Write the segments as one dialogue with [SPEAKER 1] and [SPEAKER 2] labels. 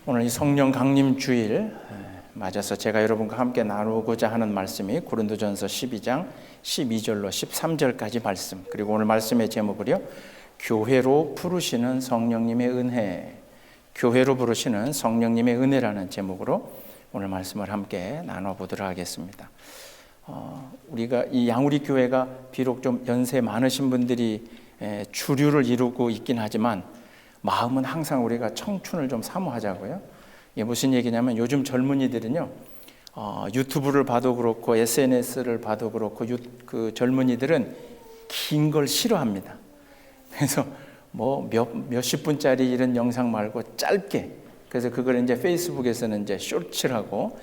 [SPEAKER 1] 오늘 이 성령 강림 주일 맞아서 제가 여러분과 함께 나누고자 하는 말씀이 고린도전서 12장 12절로 13절까지 말씀, 그리고 오늘 말씀의 제목을요, 교회로 부르시는 성령님의 은혜, 교회로 부르시는 성령님의 은혜라는 제목으로 오늘 말씀을 함께 나눠보도록 하겠습니다. 우리가 이 양우리 교회가 비록 좀 연세 많으신 분들이 주류를 이루고 있긴 하지만 마음은 항상 우리가 청춘을 좀 사모하자고요. 이게 무슨 얘기냐면 요즘 젊은이들은요, 유튜브를 봐도 그렇고 SNS를 봐도 그렇고 그 젊은이들은 긴 걸 싫어합니다. 그래서 뭐 몇십 분짜리 이런 영상 말고 짧게, 그래서 그걸 이제 페이스북에서는 이제 쇼츠라고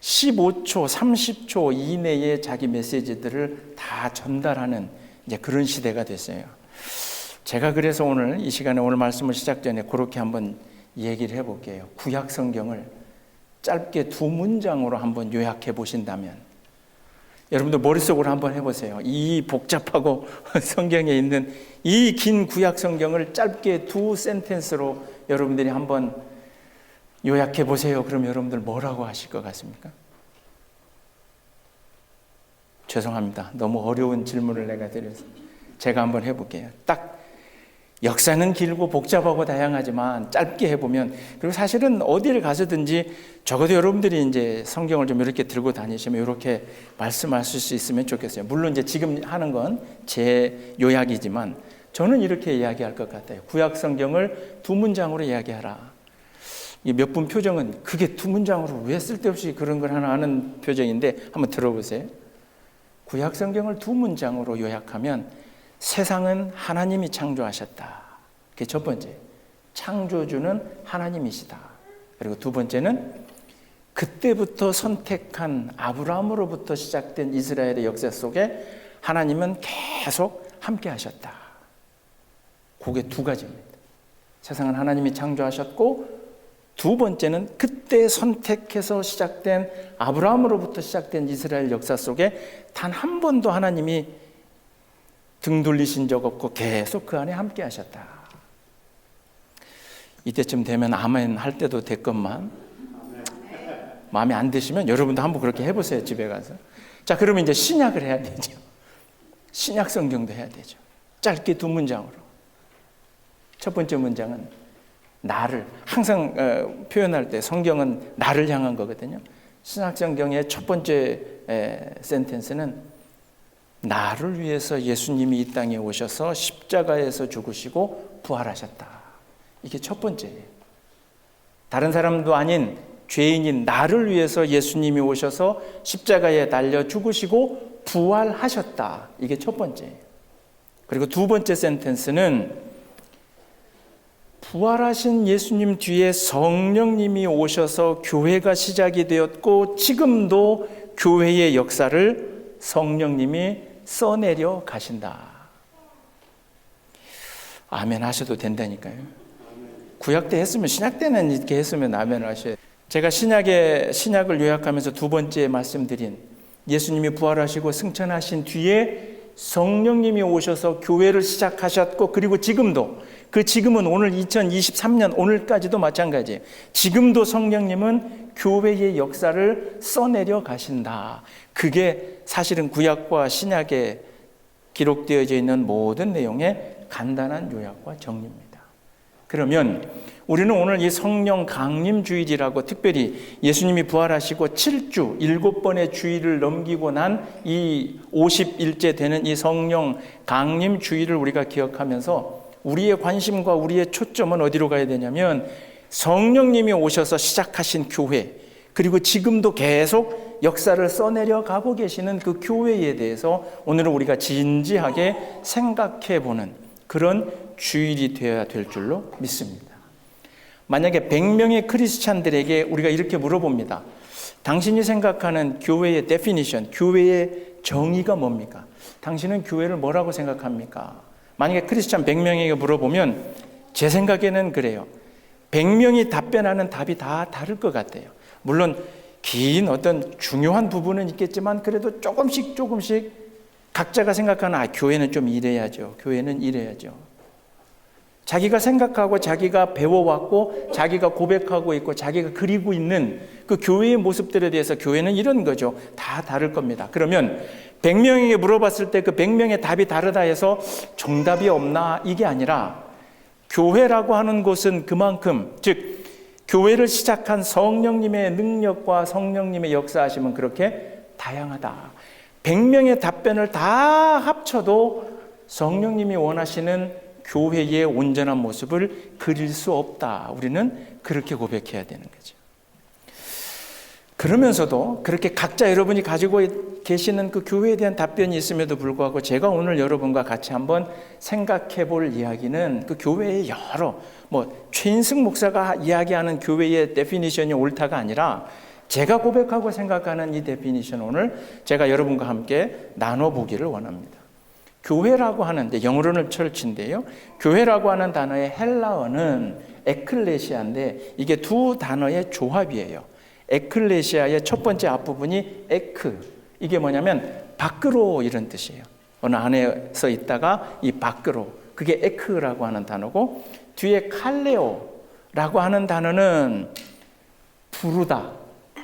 [SPEAKER 1] 15초, 30초 이내에 자기 메시지들을 다 전달하는 이제 그런 시대가 됐어요. 제가 그래서 오늘 이 시간에 오늘 말씀을 시작 전에 그렇게 한번 얘기를 해볼게요. 구약 성경을 짧게 두 문장으로 한번 요약해 보신다면, 여러분들 머릿속으로 한번 해보세요. 이 복잡하고 성경에 있는 이 긴 구약 성경을 짧게 두 센텐스로 여러분들이 한번 요약해 보세요. 그럼 여러분들 뭐라고 하실 것 같습니까? 죄송합니다. 너무 어려운 질문을 내가 드려서 제가 한번 해볼게요. 딱 역사는 길고 복잡하고 다양하지만 짧게 해보면, 그리고 사실은 어디를 가서든지 적어도 여러분들이 이제 성경을 좀 이렇게 들고 다니시면 이렇게 말씀하실 수 있으면 좋겠어요. 물론 이제 지금 하는 건 제 요약이지만 저는 이렇게 이야기할 것 같아요. 구약 성경을 두 문장으로 이야기하라. 몇 분 표정은 그게 두 문장으로 왜 쓸데없이 그런 걸 하나 하는 표정인데 한번 들어보세요. 구약 성경을 두 문장으로 요약하면 세상은 하나님이 창조하셨다. 그게 첫 번째. 창조주는 하나님이시다. 그리고 두 번째는 그때부터 선택한 아브라함으로부터 시작된 이스라엘의 역사 속에 하나님은 계속 함께 하셨다. 그게 두 가지입니다. 세상은 하나님이 창조하셨고, 두 번째는 그때 선택해서 시작된 아브라함으로부터 시작된 이스라엘 역사 속에 단 한 번도 하나님이 등 돌리신 적 없고 계속 그 안에 함께 하셨다. 이때쯤 되면 아멘 할 때도 됐건만, 마음에 안 드시면 여러분도 한번 그렇게 해보세요. 집에 가서. 자, 그러면 이제 신약을 해야 되죠. 신약 성경도 해야 되죠. 짧게 두 문장으로. 첫 번째 문장은 나를, 항상 표현할 때 성경은 나를 향한 거거든요. 신약 성경의 첫 번째 센텐스는 나를 위해서 예수님이 이 땅에 오셔서 십자가에서 죽으시고 부활하셨다. 이게 첫 번째예요. 다른 사람도 아닌 죄인인 나를 위해서 예수님이 오셔서 십자가에 달려 죽으시고 부활하셨다. 이게 첫 번째예요. 그리고 두 번째 센텐스는 부활하신 예수님 뒤에 성령님이 오셔서 교회가 시작이 되었고, 지금도 교회의 역사를 성령님이 써내려 가신다. 아멘 하셔도 된다니까요. 구약 때 했으면, 신약 때는 이렇게 했으면 아멘 하셔야. 제가 신약을 요약하면서 두 번째 말씀드린 예수님이 부활하시고 승천하신 뒤에 성령님이 오셔서 교회를 시작하셨고, 그리고 지금도, 그 지금은 오늘 2023년 오늘까지도 마찬가지예요. 지금도 성령님은 교회의 역사를 써내려 가신다. 그게 사실은 구약과 신약에 기록되어져 있는 모든 내용의 간단한 요약과 정리입니다. 그러면 우리는 오늘 이 성령 강림 주일이라고, 특별히 예수님이 부활하시고 7주 7번의 주일을 넘기고 난 이 50일째 되는 이 성령 강림 주일을 우리가 기억하면서 우리의 관심과 우리의 초점은 어디로 가야 되냐면, 성령님이 오셔서 시작하신 교회, 그리고 지금도 계속 역사를 써내려 가고 계시는 그 교회에 대해서 오늘은 우리가 진지하게 생각해 보는 그런 주일이 되어야 될 줄로 믿습니다. 만약에 100명의 크리스찬들에게 우리가 이렇게 물어봅니다. 당신이 생각하는 교회의 데피니션, 교회의 정의가 뭡니까? 당신은 교회를 뭐라고 생각합니까? 만약에 크리스찬 100명에게 물어보면 제 생각에는 그래요. 100명이 답변하는 답이 다 다를 것 같아요. 물론 긴 어떤 중요한 부분은 있겠지만 그래도 조금씩 각자가 생각하는 교회는 좀 이래야죠. 교회는 이래야죠. 자기가 생각하고 자기가 배워왔고 자기가 고백하고 있고 자기가 그리고 있는 그 교회의 모습들에 대해서 교회는 이런 거죠. 다 다를 겁니다. 그러면 100명에게 물어봤을 때 그 100명의 답이 다르다 해서 정답이 없나? 이게 아니라 교회라고 하는 곳은 그만큼, 즉 교회를 시작한 성령님의 능력과 성령님의 역사하심은 그렇게 다양하다. 100명의 답변을 다 합쳐도 성령님이 원하시는 교회의 온전한 모습을 그릴 수 없다. 우리는 그렇게 고백해야 되는 거죠. 그러면서도 그렇게 각자 여러분이 가지고 계시는 그 교회에 대한 답변이 있음에도 불구하고 제가 오늘 여러분과 같이 한번 생각해 볼 이야기는 그 교회의 여러 최인승 목사가 이야기하는 교회의 데피니션이 옳다가 아니라 제가 고백하고 생각하는 이 데피니션 오늘 제가 여러분과 함께 나눠보기를 원합니다. 교회라고 하는, 영어로는 철치인데요. 교회라고 하는 단어의 헬라어는 에클레시아인데 이게 두 단어의 조합이에요. 에클레시아의 첫 번째 앞부분이 에크. 이게 뭐냐면 밖으로 이런 뜻이에요. 어느 안에서 있다가 이 밖으로. 그게 에크라고 하는 단어고 뒤에 칼레오라고 하는 단어는 부르다.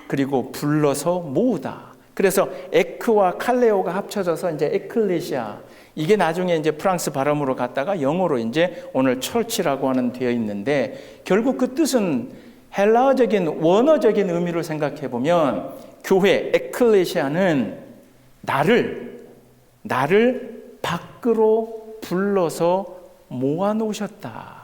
[SPEAKER 1] 그리고 불러서 모으다. 그래서 에크와 칼레오가 합쳐져서 이제 에클레시아. 이게 나중에 이제 프랑스 발음으로 갔다가 영어로 이제 오늘 철치라고 하는 되어 있는데 결국 그 뜻은 헬라어적인 원어적인 의미로 생각해 보면 교회 에클레시아는 나를 밖으로 불러서 모아 놓으셨다.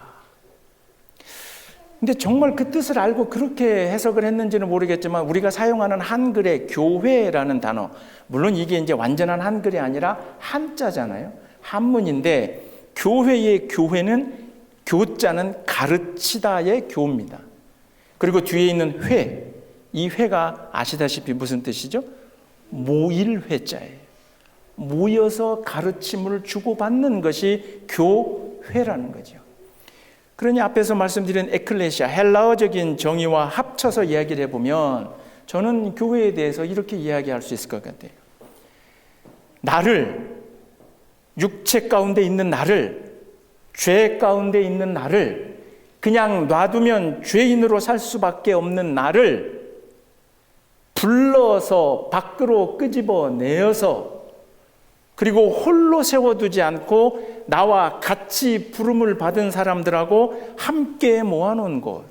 [SPEAKER 1] 근데 정말 그 뜻을 알고 그렇게 해석을 했는지는 모르겠지만 우리가 사용하는 한글의 교회라는 단어, 물론 이게 이제 완전한 한글이 아니라 한자잖아요. 한문인데 교회의 교회는 교자는 가르치다의 교입니다. 그리고 뒤에 있는 회, 이 회가 아시다시피 무슨 뜻이죠? 모일 회자예요. 모여서 가르침을 주고받는 것이 교회라는 거죠. 그러니 앞에서 말씀드린 에클레시아, 헬라어적인 정의와 합쳐서 이야기를 해보면 저는 교회에 대해서 이렇게 이야기할 수 있을 것 같아요. 나를, 육체 가운데 있는 나를, 죄 가운데 있는 나를, 그냥 놔두면 죄인으로 살 수밖에 없는 나를 불러서 밖으로 끄집어내어서 그리고 홀로 세워두지 않고 나와 같이 부름을 받은 사람들하고 함께 모아놓은 곳,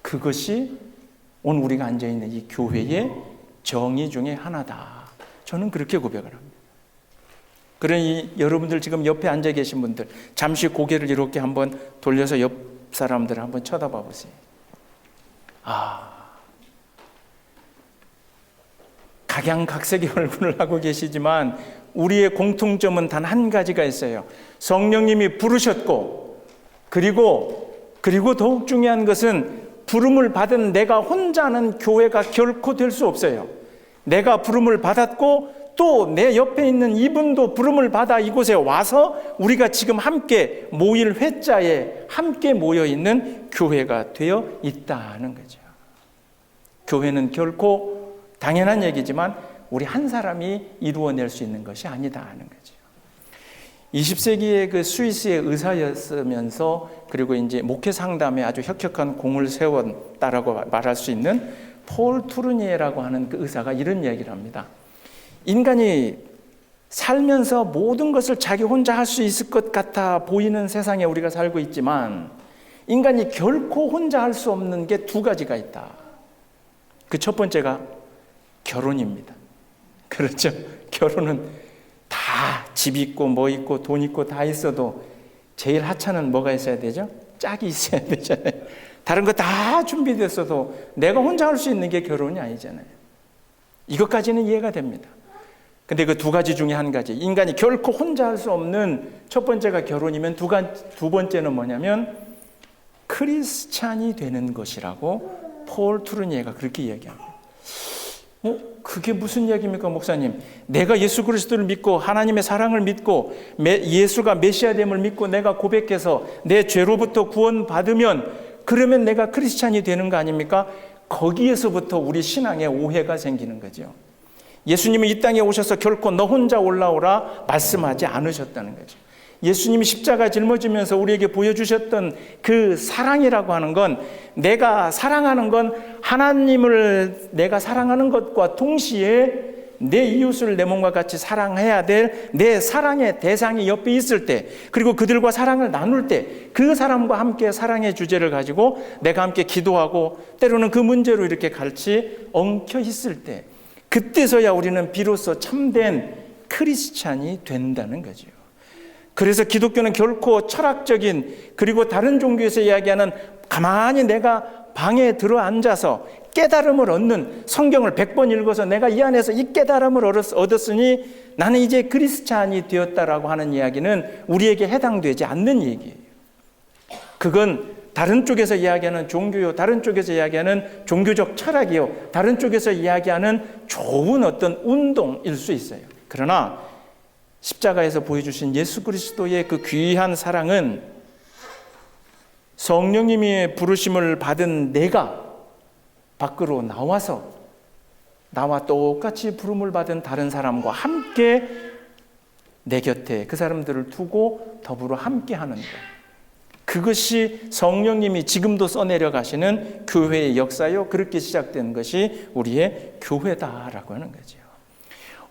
[SPEAKER 1] 그것이 오늘 우리가 앉아있는 이 교회의 정의 중에 하나다. 저는 그렇게 고백을 합니다. 그러니 여러분들 지금 옆에 앉아 계신 분들 잠시 고개를 이렇게 한번 돌려서 옆 사람들을 한번 쳐다봐 보세요. 각양각색의 얼굴을 하고 계시지만 우리의 공통점은 단 한 가지가 있어요. 성령님이 부르셨고 그리고 더욱 중요한 것은 부름을 받은 내가 혼자는 교회가 결코 될 수 없어요. 내가 부름을 받았고 또 내 옆에 있는 이분도 부름을 받아 이곳에 와서 우리가 지금 함께 모일 회자에 함께 모여 있는 교회가 되어 있다는 거죠. 교회는 결코 당연한 얘기지만 우리 한 사람이 이루어낼 수 있는 것이 아니다는 거죠. 20세기의 그 스위스의 의사였으면서 그리고 이제 목회 상담에 아주 혁혁한 공을 세웠다라고 말할 수 있는 폴 투르니에라고 하는 그 의사가 이런 이야기를 합니다. 인간이 살면서 모든 것을 자기 혼자 할 수 있을 것 같아 보이는 세상에 우리가 살고 있지만 인간이 결코 혼자 할 수 없는 게 두 가지가 있다. 그 첫 번째가 결혼입니다. 그렇죠? 결혼은 다 집 있고 뭐 있고 돈 있고 다 있어도 제일 하찮은 뭐가 있어야 되죠? 짝이 있어야 되잖아요. 다른 거 다 준비됐어도 내가 혼자 할 수 있는 게 결혼이 아니잖아요. 이것까지는 이해가 됩니다. 근데 그 두 가지 중에 한 가지, 인간이 결코 혼자 할 수 없는 첫 번째가 결혼이면 두 번째는 뭐냐면 크리스찬이 되는 것이라고 폴 투르니에가 그렇게 이야기합니다. 그게 무슨 이야기입니까, 목사님? 내가 예수 그리스도를 믿고 하나님의 사랑을 믿고 예수가 메시아됨을 믿고 내가 고백해서 내 죄로부터 구원받으면 그러면 내가 크리스찬이 되는 거 아닙니까? 거기에서부터 우리 신앙에 오해가 생기는 거죠. 예수님이 이 땅에 오셔서 결코 너 혼자 올라오라 말씀하지 않으셨다는 거죠. 예수님이 십자가 짊어지면서 우리에게 보여주셨던 그 사랑이라고 하는 건, 내가 사랑하는 건 하나님을 내가 사랑하는 것과 동시에 내 이웃을 내 몸과 같이 사랑해야 될 내 사랑의 대상이 옆에 있을 때, 그리고 그들과 사랑을 나눌 때, 그 사람과 함께 사랑의 주제를 가지고 내가 함께 기도하고 때로는 그 문제로 이렇게 같이 엉켜 있을 때, 그때서야 우리는 비로소 참된 크리스찬이 된다는 거죠. 그래서 기독교는 결코 철학적인, 그리고 다른 종교에서 이야기하는 가만히 내가 방에 들어 앉아서 깨달음을 얻는, 성경을 100번 읽어서 내가 이 안에서 이 깨달음을 얻었으니 나는 이제 크리스찬이 되었다라고 하는 이야기는 우리에게 해당되지 않는 얘기예요. 그건 다른 쪽에서 이야기하는 종교요, 다른 쪽에서 이야기하는 종교적 철학이요, 다른 쪽에서 이야기하는 좋은 어떤 운동일 수 있어요. 그러나 십자가에서 보여주신 예수 그리스도의 그 귀한 사랑은 성령님의 부르심을 받은 내가 밖으로 나와서 나와 똑같이 부름을 받은 다른 사람과 함께 내 곁에 그 사람들을 두고 더불어 함께 하는 것, 그것이 성령님이 지금도 써내려 가시는 교회의 역사요, 그렇게 시작된 것이 우리의 교회다라고 하는 거죠.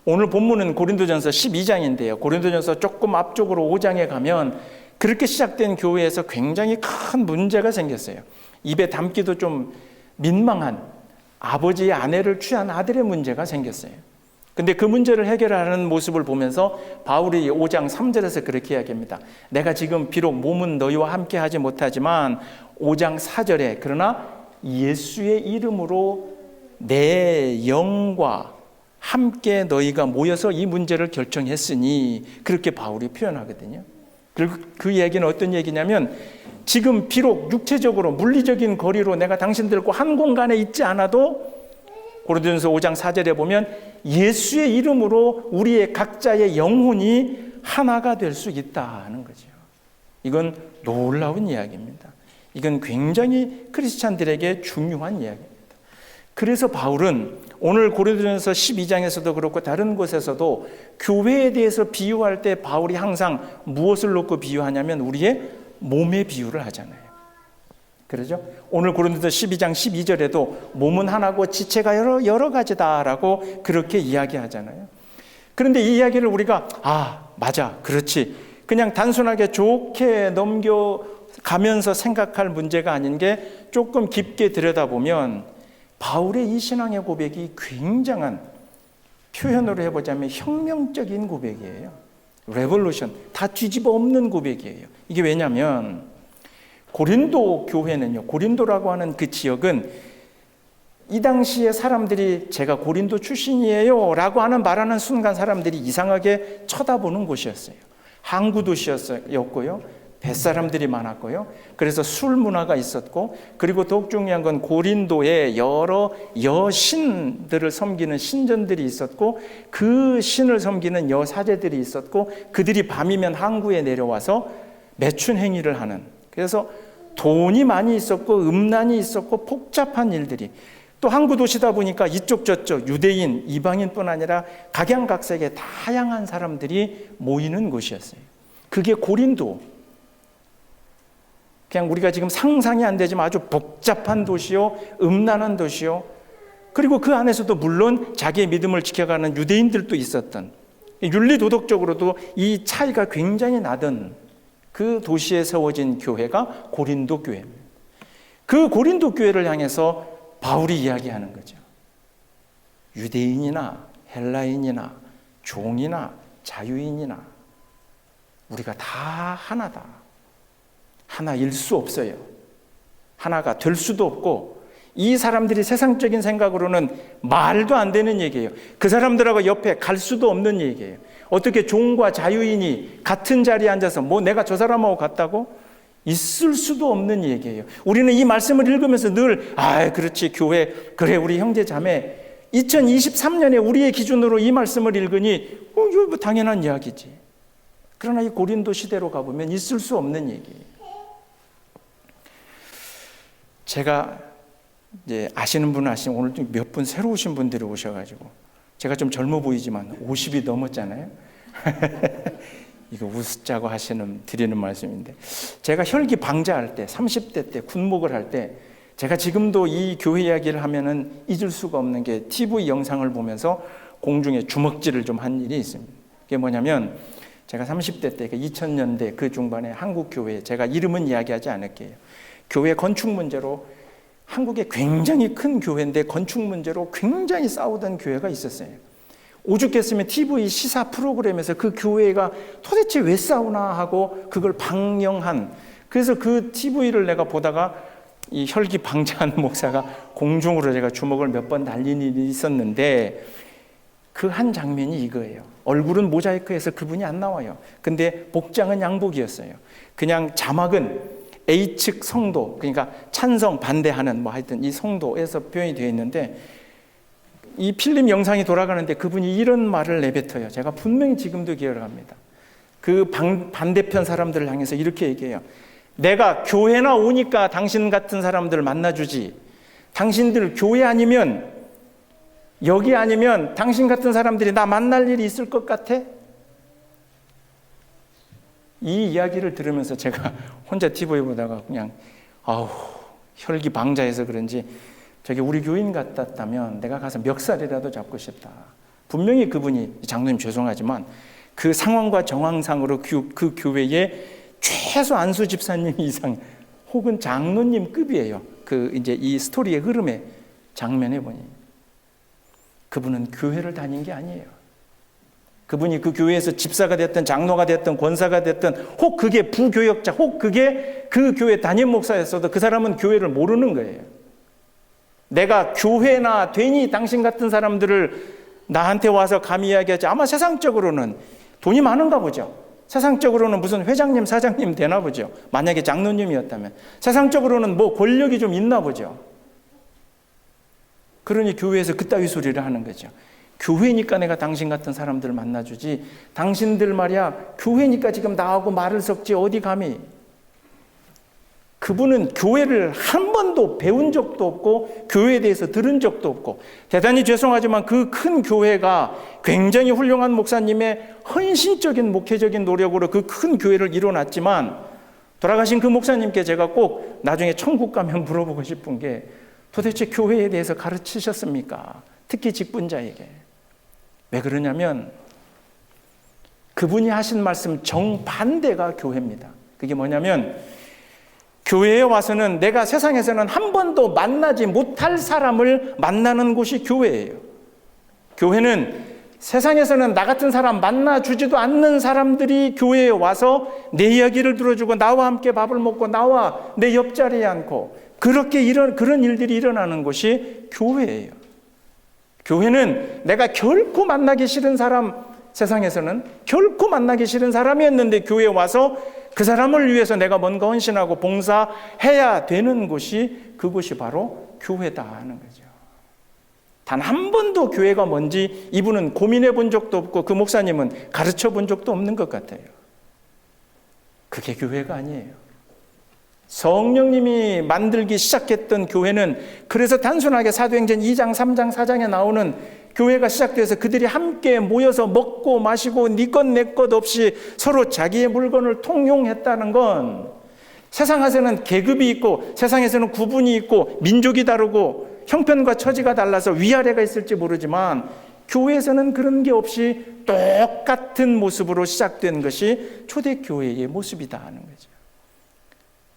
[SPEAKER 1] 오늘 본문은 고린도전서 12장인데요. 고린도전서 조금 앞쪽으로 5장에 가면 그렇게 시작된 교회에서 굉장히 큰 문제가 생겼어요. 입에 담기도 좀 민망한 아버지의 아내를 취한 아들의 문제가 생겼어요. 근데 그 문제를 해결하는 모습을 보면서 바울이 5장 3절에서 그렇게 이야기합니다. 내가 지금 비록 몸은 너희와 함께 하지 못하지만 5장 4절에 그러나 예수의 이름으로 내 영과 함께 너희가 모여서 이 문제를 결정했으니, 그렇게 바울이 표현하거든요. 그 얘기는 어떤 얘기냐면, 지금 비록 육체적으로 물리적인 거리로 내가 당신들과 한 공간에 있지 않아도 고린도전서 5장 4절에 보면 예수의 이름으로 우리의 각자의 영혼이 하나가 될 수 있다는 거죠. 이건 놀라운 이야기입니다. 이건 굉장히 크리스찬들에게 중요한 이야기입니다. 그래서 바울은 오늘 고린도전서 12장에서도 그렇고 다른 곳에서도 교회에 대해서 비유할 때 바울이 항상 무엇을 놓고 비유하냐면 우리의 몸의 비유를 하잖아요. 그러죠? 오늘 고린도서 12장 12절에도 몸은 하나고 지체가 여러 가지다라고 그렇게 이야기하잖아요. 그런데 이 이야기를 우리가 맞아, 그렇지, 그냥 단순하게 좋게 넘겨가면서 생각할 문제가 아닌 게, 조금 깊게 들여다보면 바울의 이 신앙의 고백이 굉장한, 표현으로 해보자면 혁명적인 고백이에요. 레볼루션, 다 뒤집어 엎는 고백이에요. 이게 왜냐하면 고린도 교회는요, 고린도라고 하는 그 지역은 이 당시에 사람들이 제가 고린도 출신이에요 라고 하는 말하는 순간 사람들이 이상하게 쳐다보는 곳이었어요. 항구 도시였고요, 뱃사람들이 많았고요, 그래서 술 문화가 있었고, 그리고 더욱 중요한 건 고린도에 여러 여신들을 섬기는 신전들이 있었고, 그 신을 섬기는 여사제들이 있었고, 그들이 밤이면 항구에 내려와서 매춘 행위를 하는, 그래서 돈이 많이 있었고 음란이 있었고 복잡한 일들이, 또 항구 도시다 보니까 이쪽 저쪽 유대인, 이방인뿐 아니라 각양각색의 다양한 사람들이 모이는 곳이었어요. 그게 고린도, 그냥 우리가 지금 상상이 안 되지만 아주 복잡한 도시요, 음란한 도시요, 그리고 그 안에서도 물론 자기의 믿음을 지켜가는 유대인들도 있었던, 윤리도덕적으로도 이 차이가 굉장히 나던 그 도시에 세워진 교회가 고린도 교회입니다. 그 고린도 교회를 향해서 바울이 이야기하는 거죠. 유대인이나 헬라인이나 종이나 자유인이나 우리가 다 하나다. 하나일 수 없어요. 하나가 될 수도 없고, 이 사람들이 세상적인 생각으로는 말도 안 되는 얘기예요. 그 사람들하고 옆에 갈 수도 없는 얘기예요. 어떻게 종과 자유인이 같은 자리에 앉아서 뭐 내가 저 사람하고 같다고? 있을 수도 없는 얘기예요. 우리는 이 말씀을 읽으면서 늘 그렇지, 교회, 그래, 우리 형제 자매, 2023년에 우리의 기준으로 이 말씀을 읽으니 이거 뭐 당연한 이야기지. 그러나 이 고린도 시대로 가보면 있을 수 없는 얘기예요. 제가 이제 아시는 분은 아시는, 오늘 몇 분 새로 오신 분들이 오셔가지고 제가 좀 젊어 보이지만 50이 넘었잖아요. 이거 웃자고 드리는 말씀인데, 제가 혈기 방자할 때 30대 때 군목을 할 때 제가 지금도 이 교회 이야기를 하면은 잊을 수가 없는 게 TV 영상을 보면서 공중에 주먹질을 좀 한 일이 있습니다. 그게 뭐냐면 제가 30대 때 2000년대 그 중반에 한국 교회, 제가 이름은 이야기하지 않을게요. 교회 건축 문제로 한국에 굉장히 큰 교회인데 건축 문제로 굉장히 싸우던 교회가 있었어요. 오죽했으면 TV 시사 프로그램에서 그 교회가 도대체 왜 싸우나 하고 그걸 방영한, 그래서 그 TV를 내가 보다가 이 혈기 방자한 목사가 공중으로 제가 주먹을 몇 번 날린 일이 있었는데, 그 한 장면이 이거예요. 얼굴은 모자이크해서 그분이 안 나와요. 근데 복장은 양복이었어요. 그냥 자막은 A측 성도, 그러니까 찬성 반대하는 뭐 하여튼 이 성도에서 표현이 되어 있는데, 이 필름 영상이 돌아가는데 그분이 이런 말을 내뱉어요. 제가 분명히 지금도 기억을 합니다. 그 반대편 사람들을 향해서 이렇게 얘기해요. 내가 교회나 오니까 당신 같은 사람들 만나주지, 당신들 교회 아니면, 여기 아니면 당신 같은 사람들이 나 만날 일이 있을 것 같아? 이 이야기를 들으면서 제가 혼자 TV 보다가 그냥 혈기 방자해서 그런지, 저기 우리 교인 같았다면 내가 가서 멱살이라도 잡고 싶다. 분명히 그분이, 장로님 죄송하지만 그 상황과 정황상으로 그 교회에 최소 안수 집사님 이상 혹은 장로님 급이에요. 그 이제 이 스토리의 흐름의 장면에 보니 그분은 교회를 다닌 게 아니에요. 그분이 그 교회에서 집사가 됐든 장로가 됐든 권사가 됐든, 혹 그게 부교역자, 혹 그게 그 교회 담임 목사였어도 그 사람은 교회를 모르는 거예요. 내가 교회나 되니 당신 같은 사람들을 나한테 와서 감히 이야기하지. 아마 세상적으로는 돈이 많은가 보죠. 세상적으로는 무슨 회장님, 사장님 되나 보죠. 만약에 장로님이었다면. 세상적으로는 뭐 권력이 좀 있나 보죠. 그러니 교회에서 그따위 소리를 하는 거죠. 교회니까 내가 당신 같은 사람들 만나주지, 당신들 말이야 교회니까 지금 나하고 말을 섞지 어디 감히. 그분은 교회를 한 번도 배운 적도 없고 교회에 대해서 들은 적도 없고, 대단히 죄송하지만 그 큰 교회가 굉장히 훌륭한 목사님의 헌신적인 목회적인 노력으로 그 큰 교회를 이뤄놨지만, 돌아가신 그 목사님께 제가 꼭 나중에 천국 가면 물어보고 싶은 게, 도대체 교회에 대해서 가르치셨습니까? 특히 직분자에게. 왜 그러냐면 그분이 하신 말씀 정반대가 교회입니다. 그게 뭐냐면, 교회에 와서는 내가 세상에서는 한 번도 만나지 못할 사람을 만나는 곳이 교회예요. 교회는 세상에서는 나 같은 사람 만나주지도 않는 사람들이 교회에 와서 내 이야기를 들어주고 나와 함께 밥을 먹고 나와 내 옆자리에 앉고, 그런 일들이 일어나는 곳이 교회예요. 교회는 내가 결코 만나기 싫은 사람, 세상에서는 결코 만나기 싫은 사람이었는데 교회에 와서 그 사람을 위해서 내가 뭔가 헌신하고 봉사해야 되는 곳이, 그곳이 바로 교회다 하는 거죠. 단 한 번도 교회가 뭔지 이분은 고민해 본 적도 없고 그 목사님은 가르쳐 본 적도 없는 것 같아요. 그게 교회가 아니에요. 성령님이 만들기 시작했던 교회는, 그래서 단순하게 사도행전 2장, 3장, 4장에 나오는 교회가 시작돼서 그들이 함께 모여서 먹고 마시고 네 것 내 것 없이 서로 자기의 물건을 통용했다는 건, 세상에서는 계급이 있고 세상에서는 구분이 있고 민족이 다르고 형편과 처지가 달라서 위아래가 있을지 모르지만, 교회에서는 그런 게 없이 똑같은 모습으로 시작된 것이 초대교회의 모습이다 하는 거죠.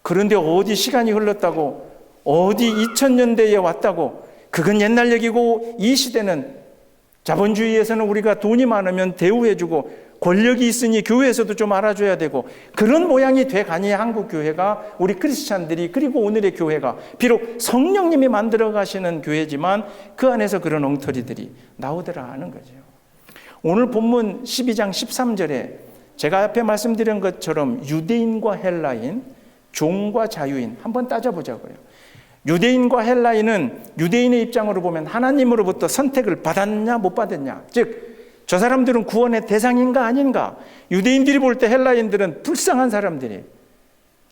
[SPEAKER 1] 그런데 어디 시간이 흘렀다고, 어디 2000년대에 왔다고, 그건 옛날 얘기고, 이 시대는 자본주의에서는 우리가 돈이 많으면 대우해주고 권력이 있으니 교회에서도 좀 알아줘야 되고, 그런 모양이 돼가니 한국 교회가, 우리 크리스찬들이, 그리고 오늘의 교회가 비록 성령님이 만들어 가시는 교회지만 그 안에서 그런 엉터리들이 나오더라 하는 거죠. 오늘 본문 12장 13절에 제가 앞에 말씀드린 것처럼 유대인과 헬라인, 종과 자유인 한번 따져보자고요. 유대인과 헬라인은 유대인의 입장으로 보면 하나님으로부터 선택을 받았냐 못 받았냐, 즉 저 사람들은 구원의 대상인가 아닌가. 유대인들이 볼 때 헬라인들은 불쌍한 사람들이,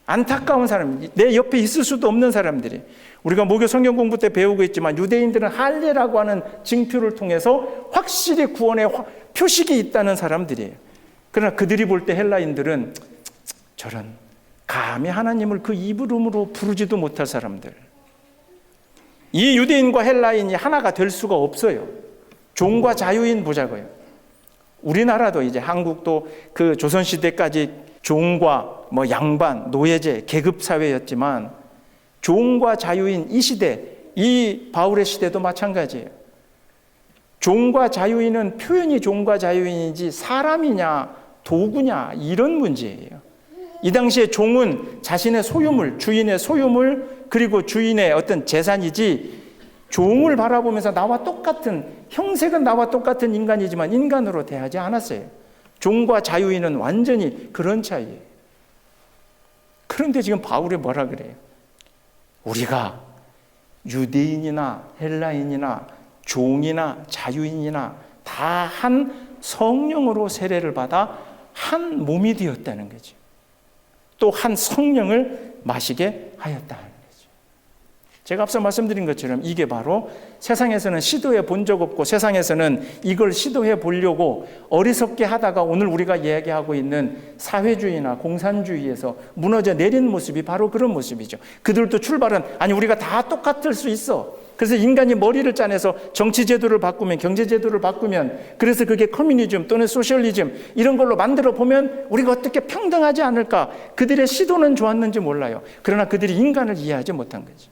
[SPEAKER 1] 안타까운 사람, 내 옆에 있을 수도 없는 사람들이. 우리가 목요 성경 공부 때 배우고 있지만 유대인들은 할례라고 하는 징표를 통해서 확실히 구원의 표식이 있다는 사람들이에요. 그러나 그들이 볼 때 헬라인들은 저런 감히 하나님을 그 이름으로 부르지도 못할 사람들. 이 유대인과 헬라인이 하나가 될 수가 없어요. 종과 자유인 보자고요. 우리나라도 이제 한국도 그 조선시대까지 종과 뭐 양반, 노예제, 계급사회였지만 종과 자유인 이 시대, 이 바울의 시대도 마찬가지예요. 종과 자유인은 표현이 종과 자유인이지 사람이냐 도구냐 이런 문제예요. 이 당시에 종은 자신의 소유물, 주인의 소유물 그리고 주인의 어떤 재산이지 종을 바라보면서 나와 똑같은 형색은 나와 똑같은 인간이지만 인간으로 대하지 않았어요. 종과 자유인은 완전히 그런 차이예요. 그런데 지금 바울이 뭐라 그래요? 우리가 유대인이나 헬라인이나 종이나 자유인이나 다 한 성령으로 세례를 받아 한 몸이 되었다는 거죠. 또 한 성령을 마시게 하였다는 거죠. 제가 앞서 말씀드린 것처럼 이게 바로 세상에서는 시도해 본 적 없고 세상에서는 이걸 시도해 보려고 어리석게 하다가 오늘 우리가 이야기하고 있는 사회주의나 공산주의에서 무너져 내린 모습이 바로 그런 모습이죠. 그들도 출발은 아니 우리가 다 똑같을 수 있어. 그래서 인간이 머리를 짜내서 정치제도를 바꾸면 경제제도를 바꾸면 그래서 그게 커뮤니즘 또는 소셜리즘 이런 걸로 만들어 보면 우리가 어떻게 평등하지 않을까. 그들의 시도는 좋았는지 몰라요. 그러나 그들이 인간을 이해하지 못한 거죠.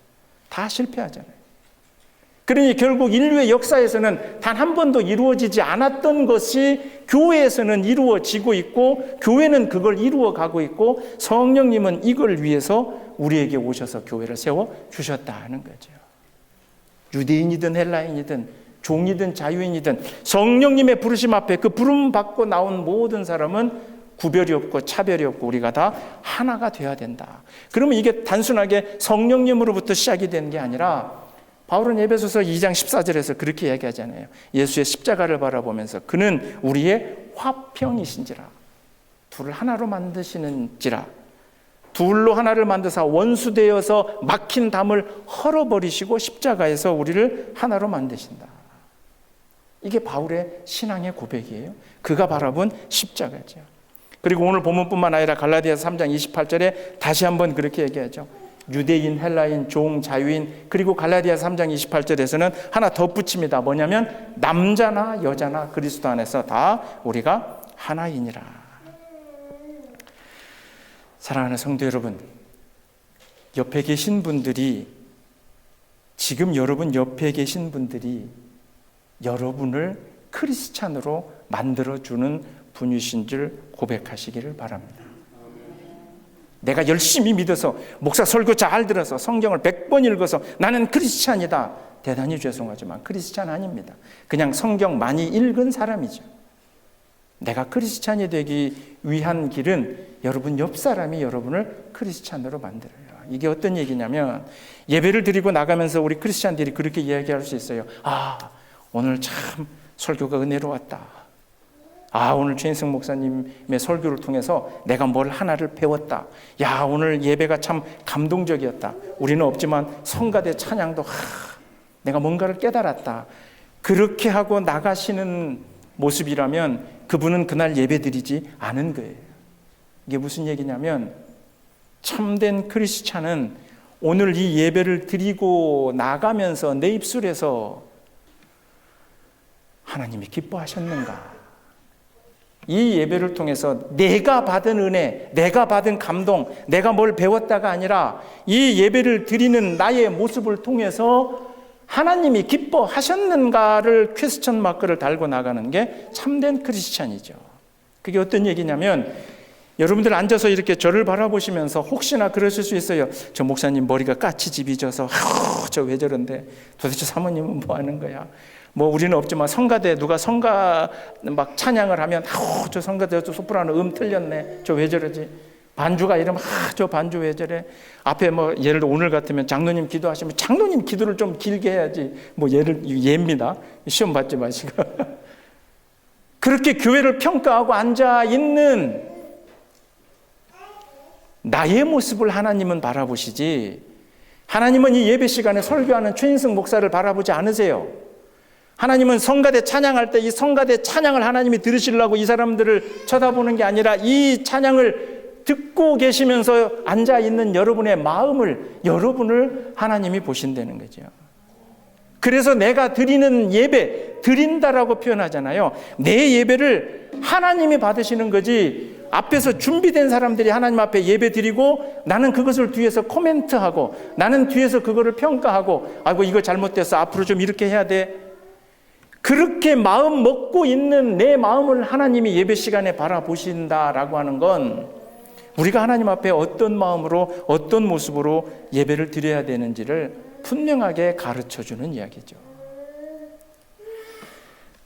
[SPEAKER 1] 다 실패하잖아요. 그러니 결국 인류의 역사에서는 단 한 번도 이루어지지 않았던 것이 교회에서는 이루어지고 있고 교회는 그걸 이루어가고 있고 성령님은 이걸 위해서 우리에게 오셔서 교회를 세워주셨다는 거죠. 유대인이든 헬라인이든 종이든 자유인이든 성령님의 부르심 앞에 그 부름 받고 나온 모든 사람은 구별이 없고 차별이 없고 우리가 다 하나가 되어야 된다. 그러면 이게 단순하게 성령님으로부터 시작이 되는 게 아니라 바울은 에베소서 2장 14절에서 그렇게 얘기하잖아요. 예수의 십자가를 바라보면서 그는 우리의 화평이신지라 둘을 하나로 만드시는지라 둘로 하나를 만드사 원수되어서 막힌 담을 헐어버리시고 십자가에서 우리를 하나로 만드신다. 이게 바울의 신앙의 고백이에요. 그가 바라본 십자가죠. 그리고 오늘 본문뿐만 아니라 갈라디아서 3장 28절에 다시 한번 그렇게 얘기하죠. 유대인, 헬라인, 종, 자유인 그리고 갈라디아서 3장 28절에서는 하나 덧붙입니다. 뭐냐면 남자나 여자나 그리스도 안에서 다 우리가 하나이니라. 사랑하는 성도 여러분, 옆에 계신 분들이 지금 여러분 옆에 계신 분들이 여러분을 크리스찬으로 만들어주는 분이신 줄 고백하시기를 바랍니다. 내가 열심히 믿어서 목사 설교 잘 들어서 성경을 100번 읽어서 나는 크리스찬이다. 대단히 죄송하지만 크리스찬 아닙니다. 그냥 성경 많이 읽은 사람이죠. 내가 크리스찬이 되기 위한 길은 여러분 옆 사람이 여러분을 크리스찬으로 만들어요. 이게 어떤 얘기냐면 예배를 드리고 나가면서 우리 크리스찬들이 그렇게 이야기할 수 있어요. 아, 오늘 참 설교가 은혜로웠다. 아, 오늘 최인승 목사님의 설교를 통해서 내가 뭘 하나를 배웠다. 야, 오늘 예배가 참 감동적이었다. 우리는 없지만 성가대 찬양도 내가 뭔가를 깨달았다. 그렇게 하고 나가시는 모습이라면 그분은 그날 예배 드리지 않은 거예요. 이게 무슨 얘기냐면 참된 크리스찬은 오늘 이 예배를 드리고 나가면서 내 입술에서 하나님이 기뻐하셨는가? 이 예배를 통해서 내가 받은 은혜, 내가 받은 감동, 내가 뭘 배웠다가 아니라 이 예배를 드리는 나의 모습을 통해서 하나님이 기뻐하셨는가를 퀘스천 마크를 달고 나가는 게 참된 크리스찬이죠. 그게 어떤 얘기냐면 여러분들 앉아서 이렇게 저를 바라보시면서 혹시나 그러실 수 있어요. 저 목사님 머리가 까치지 빚어서 저 왜 저런데 도대체 사모님은 뭐 하는 거야? 뭐 우리는 없지만 성가대 누가 성가 막 찬양을 하면 저 성가대 저 소프라노 틀렸네. 저 왜 저러지? 반주가 이러면 저 반주 왜 저래? 앞에 뭐 예를 들어 오늘 같으면 장로님 기도하시면 장로님 기도를 좀 길게 해야지. 뭐 예입니다. 시험 받지 마시고. 그렇게 교회를 평가하고 앉아 있는 나의 모습을 하나님은 바라보시지 하나님은 이 예배 시간에 설교하는 최인승 목사를 바라보지 않으세요. 하나님은 성가대 찬양할 때 이 성가대 찬양을 하나님이 들으시려고 이 사람들을 쳐다보는 게 아니라 이 찬양을 듣고 계시면서 앉아있는 여러분의 마음을, 여러분을 하나님이 보신다는 거죠. 그래서 내가 드리는 예배, 드린다라고 표현하잖아요. 내 예배를 하나님이 받으시는 거지, 앞에서 준비된 사람들이 하나님 앞에 예배 드리고 나는 그것을 뒤에서 코멘트하고 나는 뒤에서 그거를 평가하고 아이고 이거 잘못됐어, 앞으로 좀 이렇게 해야 돼. 그렇게 마음 먹고 있는 내 마음을 하나님이 예배 시간에 바라보신다라고 하는 건 우리가 하나님 앞에 어떤 마음으로 어떤 모습으로 예배를 드려야 되는지를 분명하게 가르쳐주는 이야기죠.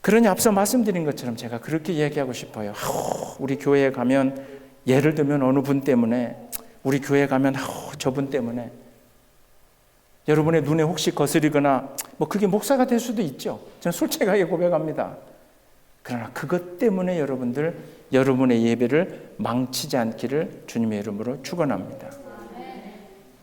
[SPEAKER 1] 그러니 앞서 말씀드린 것처럼 제가 그렇게 이야기하고 싶어요. 우리 교회에 가면, 예를 들면 어느 분 때문에, 우리 교회에 가면 저분 때문에 여러분의 눈에 혹시 거스리거나 뭐 그게 목사가 될 수도 있죠. 저는 솔직하게 고백합니다. 그러나 그것 때문에 여러분들, 여러분의 예배를 망치지 않기를 주님의 이름으로 축원합니다.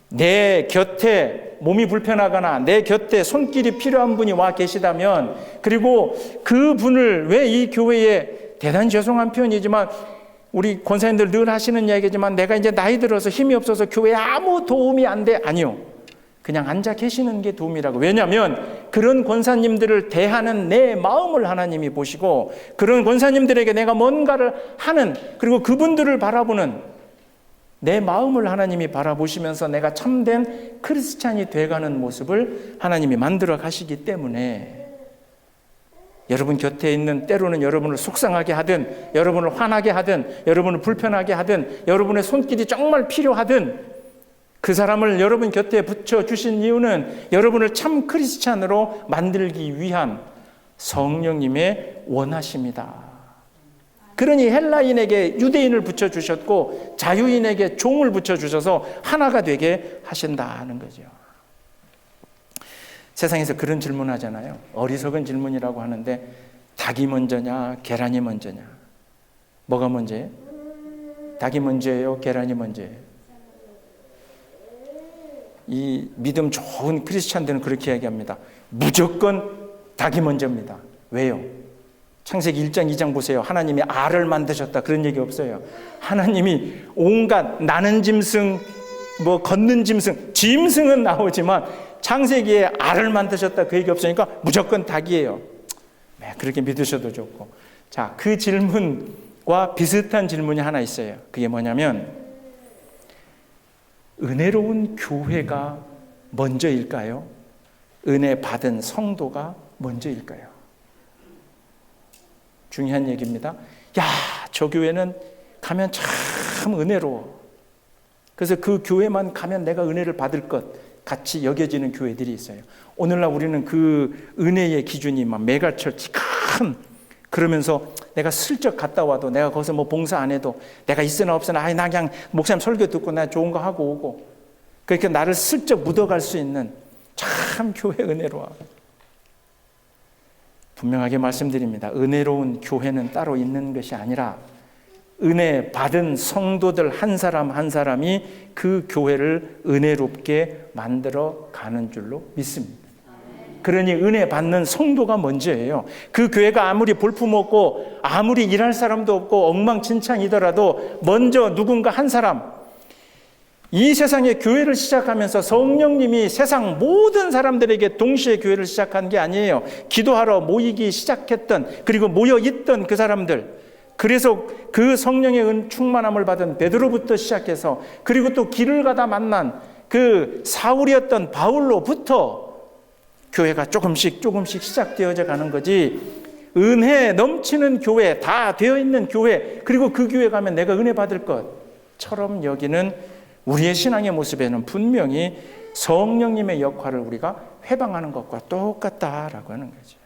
[SPEAKER 1] 내 곁에 몸이 불편하거나 내 곁에 손길이 필요한 분이 와 계시다면, 그리고 그 분을, 왜 이 교회에, 대단히 죄송한 표현이지만 우리 권사님들 늘 하시는 이야기지만 내가 이제 나이 들어서 힘이 없어서 교회에 아무 도움이 안 돼. 아니요. 그냥 앉아 계시는 게 도움이라고. 왜냐하면 그런 권사님들을 대하는 내 마음을 하나님이 보시고, 그런 권사님들에게 내가 뭔가를 하는, 그리고 그분들을 바라보는 내 마음을 하나님이 바라보시면서 내가 참된 크리스찬이 돼가는 모습을 하나님이 만들어 가시기 때문에, 여러분 곁에 있는, 때로는 여러분을 속상하게 하든 여러분을 화나게 하든 여러분을 불편하게 하든 여러분의 손길이 정말 필요하든 그 사람을 여러분 곁에 붙여주신 이유는 여러분을 참 크리스찬으로 만들기 위한 성령님의 원하심이다. 그러니 헬라인에게 유대인을 붙여주셨고 자유인에게 종을 붙여주셔서 하나가 되게 하신다는 거죠. 세상에서 그런 질문하잖아요. 어리석은 질문이라고 하는데, 닭이 먼저냐 계란이 먼저냐? 뭐가 먼저예요? 닭이 먼저예요? 계란이 먼저예요? 이 믿음 좋은 크리스찬들은 그렇게 이야기합니다. 무조건 닭이 먼저입니다. 왜요? 창세기 1장 2장 보세요. 하나님이 알을 만드셨다, 그런 얘기 없어요. 하나님이 온갖 나는 짐승, 뭐 걷는 짐승, 짐승은 나오지만 창세기에 알을 만드셨다, 그 얘기 없으니까 무조건 닭이에요. 네, 그렇게 믿으셔도 좋고. 자, 그 질문과 비슷한 질문이 하나 있어요. 그게 뭐냐면, 은혜로운 교회가 먼저일까요? 은혜 받은 성도가 먼저일까요? 중요한 얘기입니다. 야, 저 교회는 가면 참 은혜로워. 그래서 그 교회만 가면 내가 은혜를 받을 것 같이 여겨지는 교회들이 있어요. 오늘날 우리는 그 은혜의 기준이 막 메가처치 큰, 그러면서 내가 슬쩍 갔다 와도, 내가 거기서 뭐 봉사 안 해도, 내가 있으나 없으나 나 그냥 목사님 설교 듣고 나 좋은 거 하고 오고, 그렇게 나를 슬쩍 묻어갈 수 있는 참 교회 은혜로워. 분명하게 말씀드립니다. 은혜로운 교회는 따로 있는 것이 아니라 은혜 받은 성도들 한 사람 한 사람이 그 교회를 은혜롭게 만들어 가는 줄로 믿습니다. 그러니 은혜 받는 성도가 먼저예요. 그 교회가 아무리 볼품없고 아무리 일할 사람도 없고 엉망진창이더라도 먼저 누군가 한 사람, 이 세상에 교회를 시작하면서 성령님이 세상 모든 사람들에게 동시에 교회를 시작한 게 아니에요. 기도하러 모이기 시작했던, 그리고 모여있던 그 사람들, 그래서 그 성령의 충만함을 받은 베드로부터 시작해서, 그리고 또 길을 가다 만난 그 사울이었던 바울로부터 교회가 조금씩 시작되어져 가는 거지, 은혜 넘치는 교회, 다 되어 있는 교회, 그리고 그 교회 가면 내가 은혜 받을 것처럼 여기는 우리의 신앙의 모습에는 분명히 성령님의 역할을 우리가 회방하는 것과 똑같다라고 하는 거죠.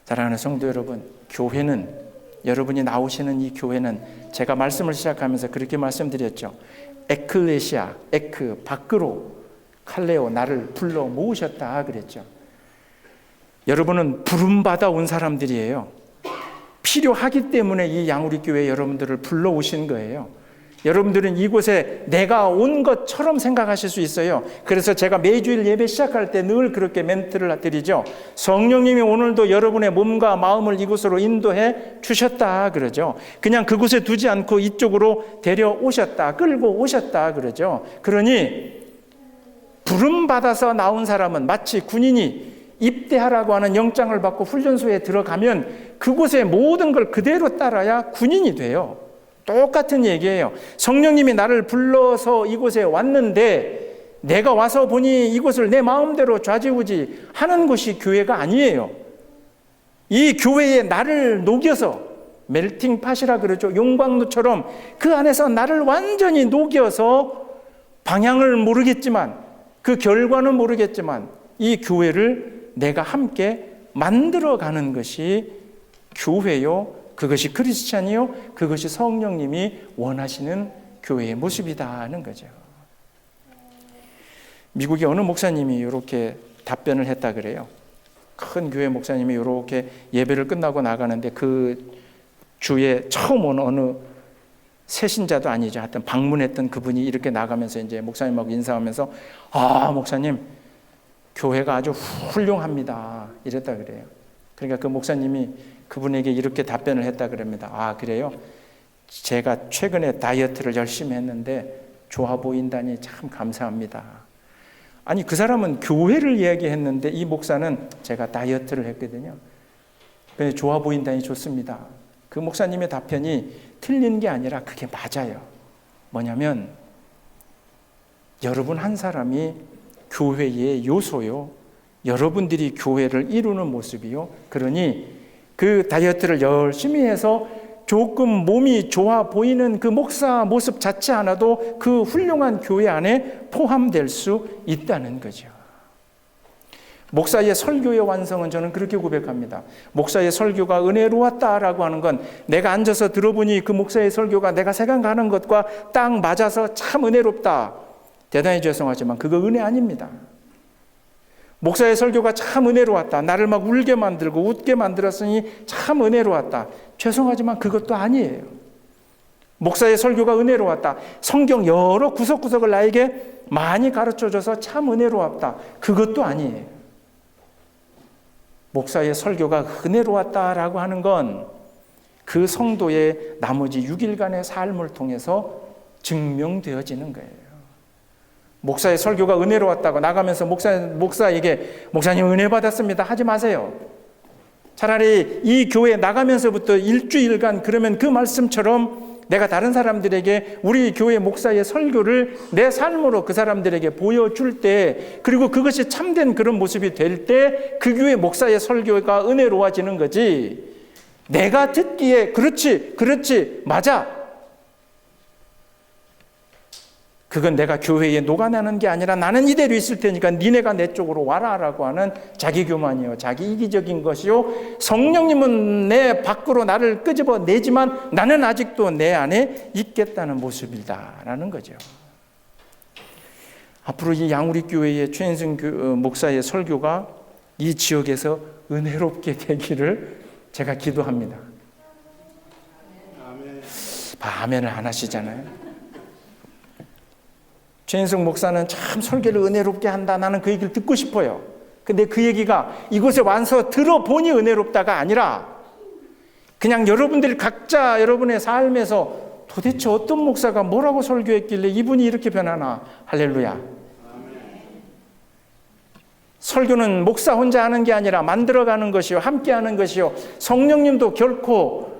[SPEAKER 1] 사랑하는 성도 여러분, 교회는, 여러분이 나오시는 이 교회는, 제가 말씀을 시작하면서 그렇게 말씀드렸죠. 에클레시아, 에크, 밖으로, 칼레오, 나를 불러 모으셨다 그랬죠. 여러분은 부름받아 온 사람들이에요. 필요하기 때문에 이 양우리 교회 여러분들을 불러오신 거예요. 여러분들은 이곳에 내가 온 것처럼 생각하실 수 있어요. 그래서 제가 매주일 예배 시작할 때 늘 그렇게 멘트를 드리죠. 성령님이 오늘도 여러분의 몸과 마음을 이곳으로 인도해 주셨다 그러죠. 그냥 그곳에 두지 않고 이쪽으로 데려오셨다, 끌고 오셨다 그러죠. 그러니 부름 받아서 나온 사람은 마치 군인이 입대하라고 하는 영장을 받고 훈련소에 들어가면 그곳의 모든 걸 그대로 따라야 군인이 돼요. 똑같은 얘기예요. 성령님이 나를 불러서 이곳에 왔는데 내가 와서 보니 이곳을 내 마음대로 좌지우지 하는 곳이 교회가 아니에요. 이 교회에 나를 녹여서, 멜팅팟이라 그러죠. 용광로처럼 그 안에서 나를 완전히 녹여서 방향을 모르겠지만, 그 결과는 모르겠지만 이 교회를 내가 함께 만들어가는 것이 교회요, 그것이 크리스찬이요, 그것이 성령님이 원하시는 교회의 모습이다 하는 거죠. 미국의 어느 목사님이 이렇게 답변을 했다 그래요. 큰 교회 목사님이 이렇게 예배를 끝나고 나가는데 그 주에 처음 온 어느 새신자도 아니죠. 하여튼 방문했던 그분이 이렇게 나가면서 이제 목사님하고 인사하면서, 아, 목사님, 교회가 아주 훌륭합니다. 이랬다 그래요. 그러니까 그 목사님이 그분에게 이렇게 답변을 했다 그럽니다. 아, 그래요? 제가 최근에 다이어트를 열심히 했는데 좋아 보인다니 참 감사합니다. 아니, 그 사람은 교회를 이야기했는데 이 목사는 제가 다이어트를 했거든요. 그래서 좋아 보인다니 좋습니다. 그 목사님의 답변이 틀린 게 아니라 그게 맞아요. 뭐냐면 여러분 한 사람이 교회의 요소요, 여러분들이 교회를 이루는 모습이요. 그러니 그 다이어트를 열심히 해서 조금 몸이 좋아 보이는 그 목사 모습 자체 하나도 그 훌륭한 교회 안에 포함될 수 있다는 거죠. 목사의 설교의 완성은 저는 그렇게 고백합니다. 목사의 설교가 은혜로웠다라고 하는 건 내가 앉아서 들어보니 그 목사의 설교가 내가 생각하는 것과 딱 맞아서 참 은혜롭다. 대단히 죄송하지만 그거 은혜 아닙니다. 목사의 설교가 참 은혜로웠다. 나를 막 울게 만들고 웃게 만들었으니 참 은혜로웠다. 죄송하지만 그것도 아니에요. 목사의 설교가 은혜로웠다. 성경 여러 구석구석을 나에게 많이 가르쳐줘서 참 은혜로웠다. 그것도 아니에요. 목사의 설교가 은혜로웠다라고 하는 건 그 성도의 나머지 6일간의 삶을 통해서 증명되어지는 거예요. 목사의 설교가 은혜로웠다고 나가면서 목사에게 목사님 은혜 받았습니다 하지 마세요. 차라리 이 교회 나가면서부터 일주일간 그러면 그 말씀처럼 내가 다른 사람들에게 우리 교회 목사의 설교를 내 삶으로 그 사람들에게 보여줄 때, 그리고 그것이 참된 그런 모습이 될 때 그 교회 목사의 설교가 은혜로워지는 거지, 내가 듣기에 그렇지 맞아, 그건 내가 교회에 녹아나는 게 아니라 나는 이대로 있을 테니까 니네가 내 쪽으로 와라라고 하는 자기교만이요, 자기 이기적인 것이요, 성령님은 내 밖으로 나를 끄집어내지만 나는 아직도 내 안에 있겠다는 모습이다라는 거죠. 앞으로 이 양우리 교회의 최인승 목사의 설교가 이 지역에서 은혜롭게 되기를 제가 기도합니다. 아멘을 안 하시잖아요. 최인승 목사는 참 설교를 은혜롭게 한다. 나는 그 얘기를 듣고 싶어요. 근데 그 얘기가 이곳에 와서 들어보니 은혜롭다가 아니라 그냥 여러분들이 각자 여러분의 삶에서 도대체 어떤 목사가 뭐라고 설교했길래 이분이 이렇게 변하나. 할렐루야. 설교는 목사 혼자 하는 게 아니라 만들어가는 것이요, 함께 하는 것이요, 성령님도 결코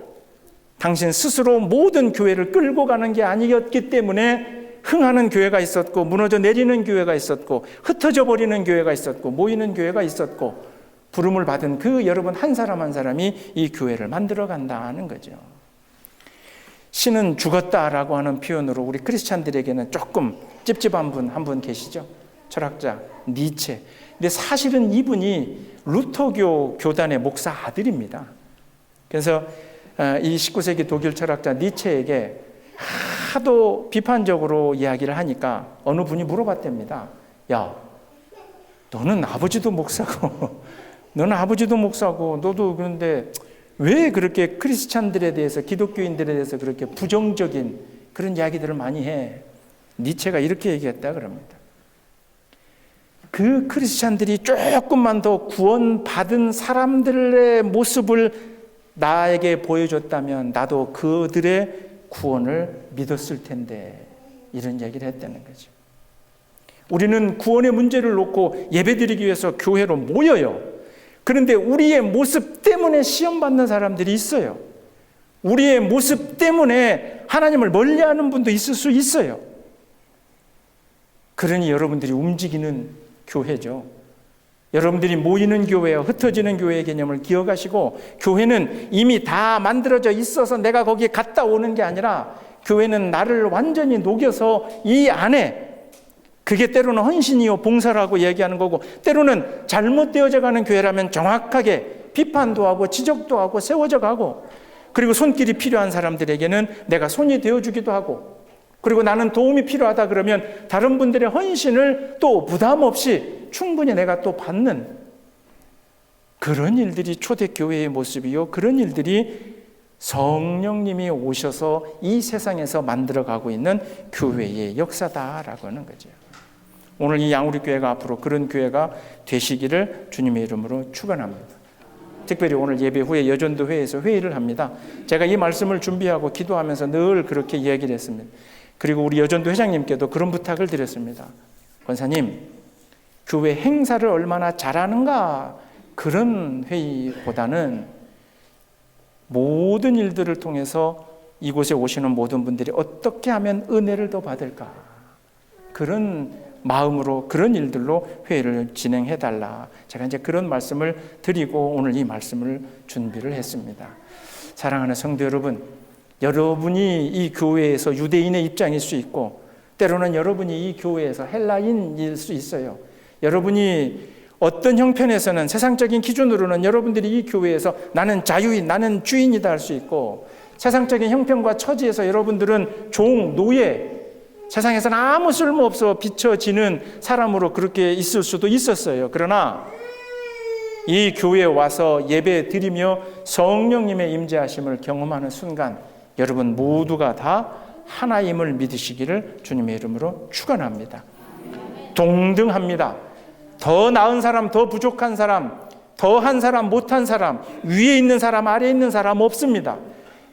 [SPEAKER 1] 당신 스스로 모든 교회를 끌고 가는 게 아니었기 때문에 흥하는 교회가 있었고 무너져 내리는 교회가 있었고 흩어져 버리는 교회가 있었고 모이는 교회가 있었고 부름을 받은 그 여러분 한 사람 한 사람이 이 교회를 만들어 간다는 거죠. 신은 죽었다라고 하는 표현으로 우리 크리스찬들에게는 조금 찝찝한 분 한 분 계시죠? 철학자 니체. 근데 사실은 이분이 루터교 교단의 목사 아들입니다. 그래서 이 19세기 독일 철학자 니체에게 하도 비판적으로 이야기를 하니까 어느 분이 물어봤답니다. 야, 너는 아버지도 목사고 너도 그런데 왜 그렇게 크리스찬들에 대해서, 기독교인들에 대해서 그렇게 부정적인 그런 이야기들을 많이 해. 니체가 이렇게 얘기했다 그럽니다. 그 크리스찬들이 조금만 더 구원받은 사람들의 모습을 나에게 보여줬다면 나도 그들의 구원을 믿었을 텐데, 이런 얘기를 했다는 거죠. 우리는 구원의 문제를 놓고 예배드리기 위해서 교회로 모여요. 그런데 우리의 모습 때문에 시험받는 사람들이 있어요. 우리의 모습 때문에 하나님을 멀리하는 분도 있을 수 있어요. 그러니 여러분들이 움직이는 교회죠. 여러분들이 모이는 교회와 흩어지는 교회의 개념을 기억하시고, 교회는 이미 다 만들어져 있어서 내가 거기에 갔다 오는 게 아니라, 교회는 나를 완전히 녹여서 이 안에, 그게 때로는 헌신이요 봉사라고 얘기하는 거고, 때로는 잘못되어져 가는 교회라면 정확하게 비판도 하고 지적도 하고 세워져 가고, 그리고 손길이 필요한 사람들에게는 내가 손이 되어주기도 하고, 그리고 나는 도움이 필요하다 그러면 다른 분들의 헌신을 또 부담 없이 충분히 내가 또 받는, 그런 일들이 초대교회의 모습이요, 그런 일들이 성령님이 오셔서 이 세상에서 만들어가고 있는 교회의 역사다라고 하는 거죠. 오늘 이 양우리교회가 앞으로 그런 교회가 되시기를 주님의 이름으로 축원합니다. 특별히 오늘 예배 후에 여전도회에서 회의를 합니다. 제가 이 말씀을 준비하고 기도하면서 늘 그렇게 이야기를 했습니다. 그리고 우리 여전도 회장님께도 그런 부탁을 드렸습니다. 권사님, 교회 행사를 얼마나 잘하는가, 그런 회의보다는 모든 일들을 통해서 이곳에 오시는 모든 분들이 어떻게 하면 은혜를 더 받을까, 그런 마음으로, 그런 일들로 회의를 진행해달라. 제가 이제 그런 말씀을 드리고 오늘 이 말씀을 준비를 했습니다. 사랑하는 성도 여러분, 여러분이 이 교회에서 유대인의 입장일 수 있고, 때로는 여러분이 이 교회에서 헬라인일 수 있어요. 여러분이 어떤 형편에서는, 세상적인 기준으로는 여러분들이 이 교회에서 나는 자유인, 나는 주인이다 할 수 있고, 세상적인 형편과 처지에서 여러분들은 종, 노예, 세상에서는 아무 쓸모없어 비춰지는 사람으로 그렇게 있을 수도 있었어요. 그러나 이 교회에 와서 예배 드리며 성령님의 임재하심을 경험하는 순간, 여러분 모두가 다 하나임을 믿으시기를 주님의 이름으로 축원합니다. 동등합니다. 더 나은 사람, 더 부족한 사람, 더한 사람, 못한 사람, 위에 있는 사람, 아래에 있는 사람 없습니다.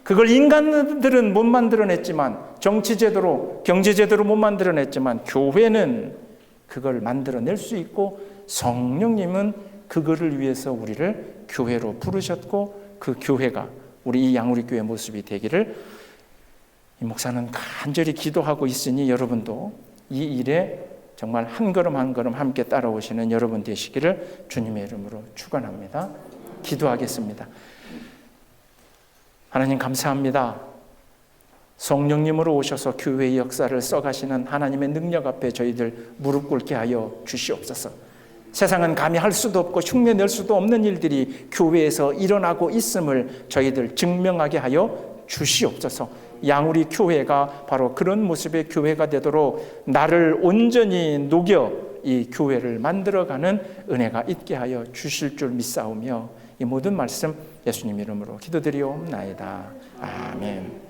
[SPEAKER 1] 그걸 인간들은 못 만들어냈지만, 정치제도로, 경제제도로 못 만들어냈지만, 교회는 그걸 만들어낼 수 있고, 성령님은 그거를 위해서 우리를 교회로 부르셨고, 그 교회가 우리 이 양우리교회 모습이 되기를 이 목사는 간절히 기도하고 있으니, 여러분도 이 일에 정말 한 걸음 한 걸음 함께 따라오시는 여러분 되시기를 주님의 이름으로 축원합니다. 기도하겠습니다. 하나님 감사합니다. 성령님으로 오셔서 교회의 역사를 써가시는 하나님의 능력 앞에 저희들 무릎 꿇게 하여 주시옵소서. 세상은 감히 할 수도 없고 흉내낼 수도 없는 일들이 교회에서 일어나고 있음을 저희들 증명하게 하여 주시옵소서. 양우리 교회가 바로 그런 모습의 교회가 되도록 나를 온전히 녹여 이 교회를 만들어가는 은혜가 있게 하여 주실 줄 믿사오며, 이 모든 말씀 예수님 이름으로 기도드리옵나이다. 아멘.